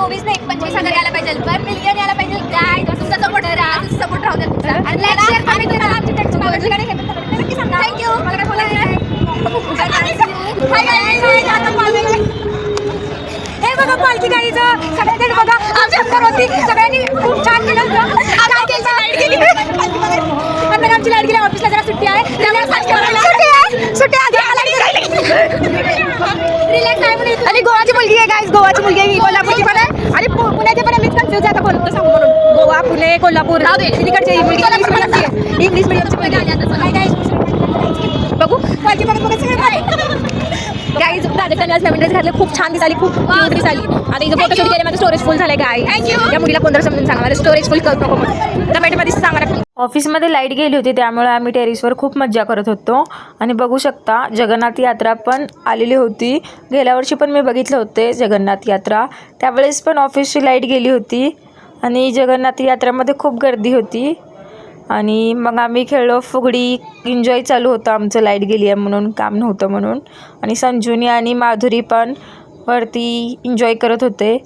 24 नाही 25,000 यायला पाहिजे, 1 मिलियन यायला पाहिजे. काय तुमचा सपोर्ट राहू द्या तुमचा. आणि लाईक शेअर कमेंट करा. आमची टेन्शन वगैरे नक्की सांगा. थँक्यू. मला काय बोलायचं आहे. हे बघा पालखी गाडीचं सगळ्यांनी बघा आमच्या होती. सगळ्यांनी खूप छान केलं होतं. आता आमची लाईट गेली. ऑफिसला जरा सुट्टी आहे. रिलॅक्स आहे म्हणून. आणि गोवाची मुलगी आहे गाईस, गोवाची मुलगी आहे, कोल्हापूरची पण आहे आणि पुण्याची पण आहे. मीच कन्फ्युज आहे आता कोणतं सांगू म्हणून. गोवा, पुणे, कोल्हापूर तिकडची मुलगी इंग्लिश मिडियमची बघू पालखी बघत बघत सगळं गाईज. प्राजक्ताने आज नवीन ड्रेस घातले, खूप छान दिसाली, खूप क्यूट दिसाली. आता इथं फोटोशूट केले, माझं स्टोरेज फुल झालं गाई. या मुलीला कोणतं समजून सांगा, माझं स्टोरेज फुल करू नको म्हणून कमेंटमध्ये सांगा. ऑफिसमध्ये लाईट गेली होती त्यामुळे आम्ही टेरेसवर खूप मज्जा करत होतो. आणि बघू शकता जगन्नाथ यात्रा पण आलेली होती. गेल्या वर्षी पण मी बघितलं होते जगन्नाथ यात्रा, त्यावेळेस पण ऑफिसची लाईट गेली होती आणि जगन्नाथ यात्रेमध्ये खूप गर्दी होती. आणि मग आम्ही खेळलो फुगडी, एन्जॉय चालू होतं आमचं, लाईट गेली आहे म्हणून, काम नव्हतं म्हणून. आणि संजुनी आणि माधुरी पण वरती एन्जॉय करत होते,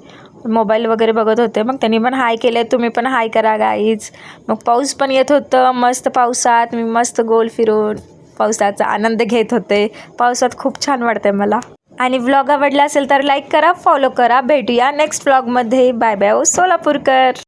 मोबाईल वगैरे बघत होते. मग त्यांनी पण हाय केले, तुम्ही पण हाय करा गाईज. मग पाऊस पण येत होतं, मस्त पावसात मी मस्त गोल फिरून पावसाचा आनंद घेत होते. पावसात खूप छान वाटतंय मला. आणि व्लॉग आवडला असेल तर लाईक करा, फॉलो करा. भेटूया नेक्स्ट व्लॉगमध्ये. Bye bye Solapurkar.